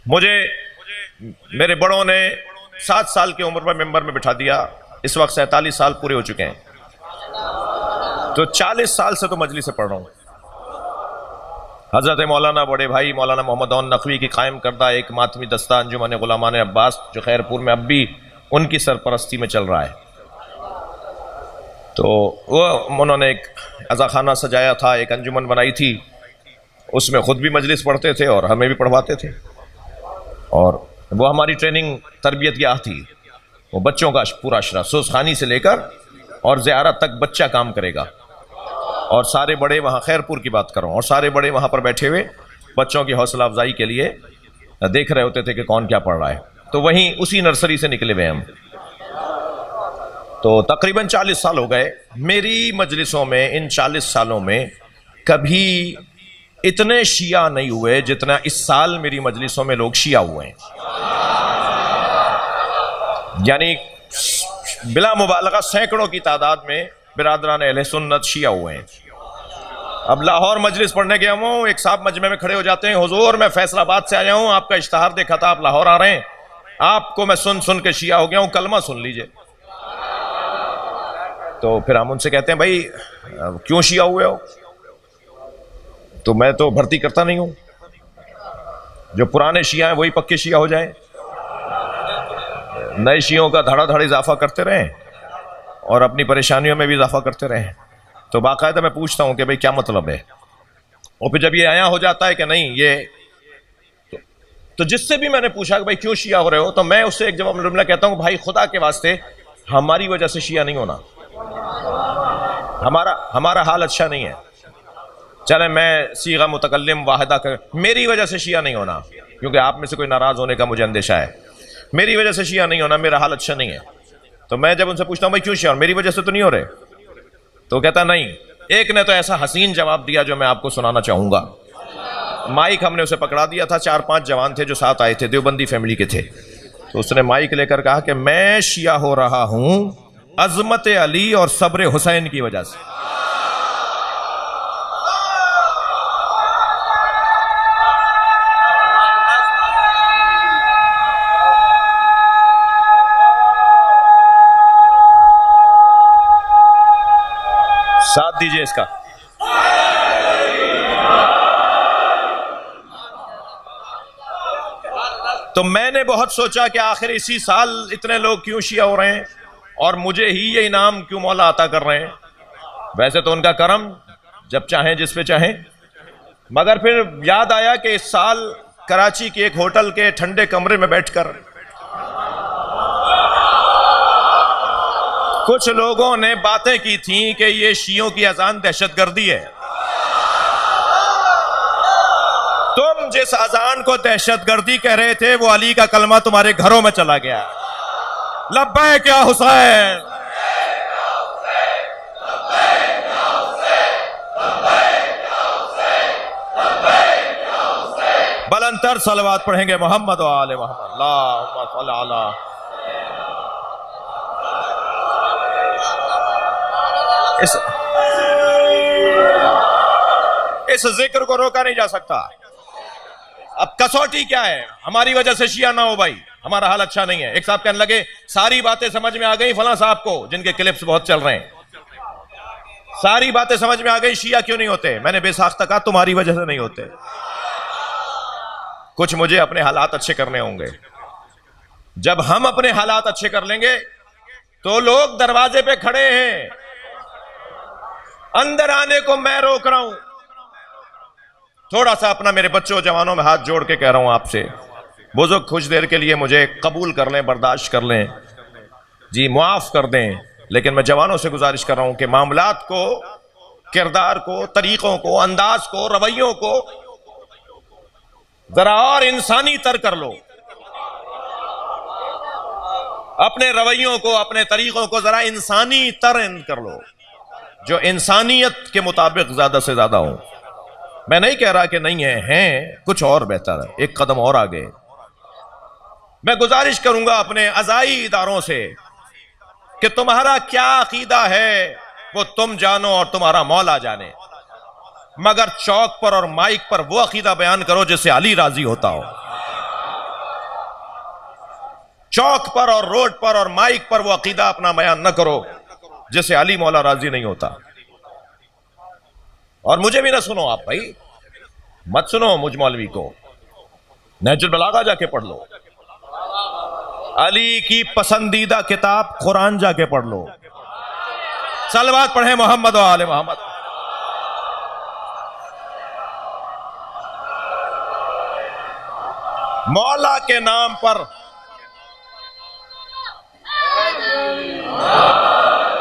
مجھے میرے بڑوں نے 7 سال کی عمر میں ممبر میں بٹھا دیا، اس وقت 47 سال پورے ہو چکے ہیں، تو 40 سال سے تو مجلس سے پڑھ رہا ہوں۔ حضرت مولانا بڑے بھائی مولانا محمد عون نقوی کی قائم کردہ ایک ماتمی دستہ انجمن غلامان عباس جو خیرپور میں اب بھی ان کی سرپرستی میں چل رہا ہے، تو وہ انہوں نے ایک عزا خانہ سجایا تھا، ایک انجمن بنائی تھی، اس میں خود بھی مجلس پڑھتے تھے اور ہمیں بھی پڑھواتے تھے، اور وہ ہماری ٹریننگ تربیت گاہ تھی۔ وہ بچوں کا پورا اشرا سوزخانی سے لے کر اور زیارت تک بچہ کام کرے گا، اور سارے بڑے وہاں خیرپور کی بات کروں، اور سارے بڑے وہاں پر بیٹھے ہوئے بچوں کی حوصلہ افزائی کے لیے دیکھ رہے ہوتے تھے کہ کون کیا پڑھ رہا ہے، تو وہیں اسی نرسری سے نکلے ہوئے ہم۔ تو تقریباً 40 سال ہو گئے میری مجلسوں میں، ان 40 سالوں میں کبھی اتنے شیعہ نہیں ہوئے جتنا اس سال میری مجلسوں میں لوگ شیعہ ہوئے ہیں، یعنی بلا مبالغہ سینکڑوں کی تعداد میں برادران اہل سنت شیعہ ہوئے ہیں۔ اب لاہور مجلس پڑھنے گیا ہوں، ایک صاحب مجمع میں کھڑے ہو جاتے ہیں، حضور میں فیصل آباد سے آیا ہوں، آپ کا اشتہار دیکھا تھا آپ لاہور آ رہے ہیں، آپ کو میں سن کے شیعہ ہو گیا ہوں، کلمہ سن لیجئے۔ تو پھر ہم ان سے کہتے ہیں بھائی کیوں شیعہ ہوئے ہو؟ تو میں تو بھرتی کرتا نہیں ہوں، جو پرانے شیعہ ہیں وہی پکے شیعہ ہو جائیں، نئے شیعوں کا دھڑا دھڑ اضافہ کرتے رہیں اور اپنی پریشانیوں میں بھی اضافہ کرتے رہیں۔ تو باقاعدہ میں پوچھتا ہوں کہ بھئی کیا مطلب ہے، اور پھر جب یہ عیاں ہو جاتا ہے کہ نہیں یہ تو جس سے بھی میں نے پوچھا کہ بھئی کیوں شیعہ ہو رہے ہو، تو میں اس سے ایک جواب جملہ کہتا ہوں بھائی خدا کے واسطے ہماری وجہ سے شیعہ نہیں ہونا، ہمارا حال اچھا نہیں ہے، چلے میں صیغہ متکلم واحدہ کر، میری وجہ سے شیعہ نہیں ہونا، کیونکہ آپ میں سے کوئی ناراض ہونے کا مجھے اندیشہ ہے، میری وجہ سے شیعہ نہیں ہونا، میرا حال اچھا نہیں ہے۔ تو میں جب ان سے پوچھتا ہوں بھائی کیوں شیعہ، میری وجہ سے تو نہیں ہو رہے، تو کہتا نہیں۔ ایک نے تو ایسا حسین جواب دیا جو میں آپ کو سنانا چاہوں گا، مائک ہم نے اسے پکڑا دیا تھا، 4-5 جوان تھے جو ساتھ آئے تھے، دیوبندی فیملی کے تھے، تو اس نے مائک لے کر کہا کہ میں شیعہ ہو رہا ہوں عظمت علی اور صبر حسین کی وجہ سے۔ ساتھ دیجئے اس کا۔ تو میں نے بہت سوچا کہ آخر اسی سال اتنے لوگ کیوں شیعہ ہو رہے ہیں اور مجھے ہی یہ انعام کیوں مولا عطا کر رہے ہیں۔ ویسے تو ان کا کرم جب چاہیں جس پہ چاہیں، مگر پھر یاد آیا کہ اس سال کراچی کے ایک ہوٹل کے ٹھنڈے کمرے میں بیٹھ کر کچھ لوگوں نے باتیں کی تھیں کہ یہ شیعوں کی اذان دہشت گردی ہے، تم جس اذان کو دہشت گردی کہہ رہے تھے وہ علی کا کلمہ تمہارے گھروں میں چلا گیا، لبیک یا حسین، بلند تر صلوات پڑھیں گے محمد و آل محمد، اللہم صلی علی۔ اس ذکر کو روکا نہیں جا سکتا۔ اب کسوٹی کیا ہے؟ ہماری وجہ سے شیعہ نہ ہو بھائی، ہمارا حال اچھا نہیں ہے۔ ایک صاحب کہنے لگے ساری باتیں سمجھ میں آ گئی فلاں صاحب کو، جن کے کلپس بہت چل رہے ہیں، ساری باتیں سمجھ میں آ گئی، شیعہ کیوں نہیں ہوتے؟ میں نے بے ساختہ کہا تمہاری وجہ سے نہیں ہوتے، کچھ مجھے اپنے حالات اچھے کرنے ہوں گے۔ جب ہم اپنے حالات اچھے کر لیں گے تو لوگ دروازے پہ کھڑے ہیں، اندر آنے کو میں روک رہا ہوں۔ تھوڑا سا اپنا میرے بچوں جوانوں میں ہاتھ جوڑ کے کہہ رہا ہوں آپ سے، بزرگ کچھ دیر کے لیے مجھے قبول کر لیں، برداشت کر لیں، جی معاف کر دیں، لیکن میں جوانوں سے گزارش کر رہا ہوں کہ معاملات کو، کردار کو، طریقوں کو، انداز کو، رویوں کو ذرا اور انسانی تر کر لو، اپنے رویوں کو، اپنے طریقوں کو ذرا انسانی تر کر لو، جو انسانیت کے مطابق زیادہ سے زیادہ ہوں۔ میں نہیں کہہ رہا کہ نہیں ہیں کچھ اور بہتر ہے، ایک قدم اور آگے۔ میں گزارش کروں گا اپنے عزائی اداروں سے کہ تمہارا کیا عقیدہ ہے وہ تم جانو اور تمہارا مولا جانے، مگر چوک پر اور مائک پر وہ عقیدہ بیان کرو جس سے علی راضی ہوتا ہو۔ چوک پر اور روڈ پر اور مائک پر وہ عقیدہ اپنا بیان نہ کرو جسے علی مولا راضی نہیں ہوتا. اور مجھے بھی نہ سنو آپ بھائی، مت سنو مجھ مولوی کو. نہج البلاغہ جا کے پڑھ لو، علی کی پسندیدہ کتاب قرآن جا کے پڑھ لو. صلوات پڑھیں محمد و آل محمد. مولا کے نام پر،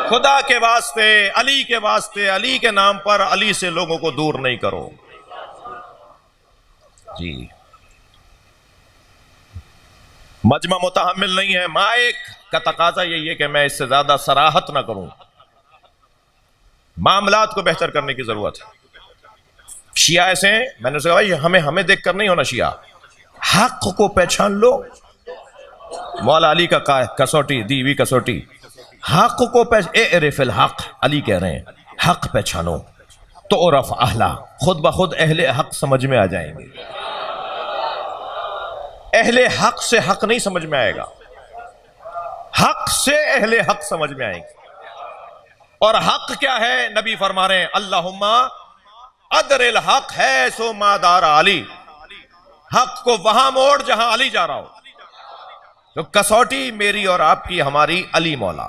خدا کے واسطے، علی کے واسطے، علی کے نام پر علی سے لوگوں کو دور نہیں کرو. جی مجمع متحمل نہیں ہے. مائک کا تقاضا یہی ہے کہ میں اس سے زیادہ صراحت نہ کروں. معاملات کو بہتر کرنے کی ضرورت ہے. شیعہ ایسے ہیں، میں نے کہا بھائی ہمیں دیکھ کر نہیں ہونا شیعہ، حق کو پہچان لو. مولا علی کا کسوٹی، دی ہوئی کسوٹی، حق کو اعرف الحق. علی کہہ رہے ہیں حق پہچانو تو عرف اہلا، خود بخود اہل حق سمجھ میں آ جائیں گے. اہل حق سے حق نہیں سمجھ میں آئے گا، حق سے اہل حق سمجھ میں آئیں گے. اور حق کیا ہے؟ نبی فرما رہے ہیں اللہم ادر الحق ہے سو ما دار علی. حق کو وہاں موڑ جہاں علی جا رہا ہو. تو کسوٹی میری اور آپ کی، ہماری علی مولا.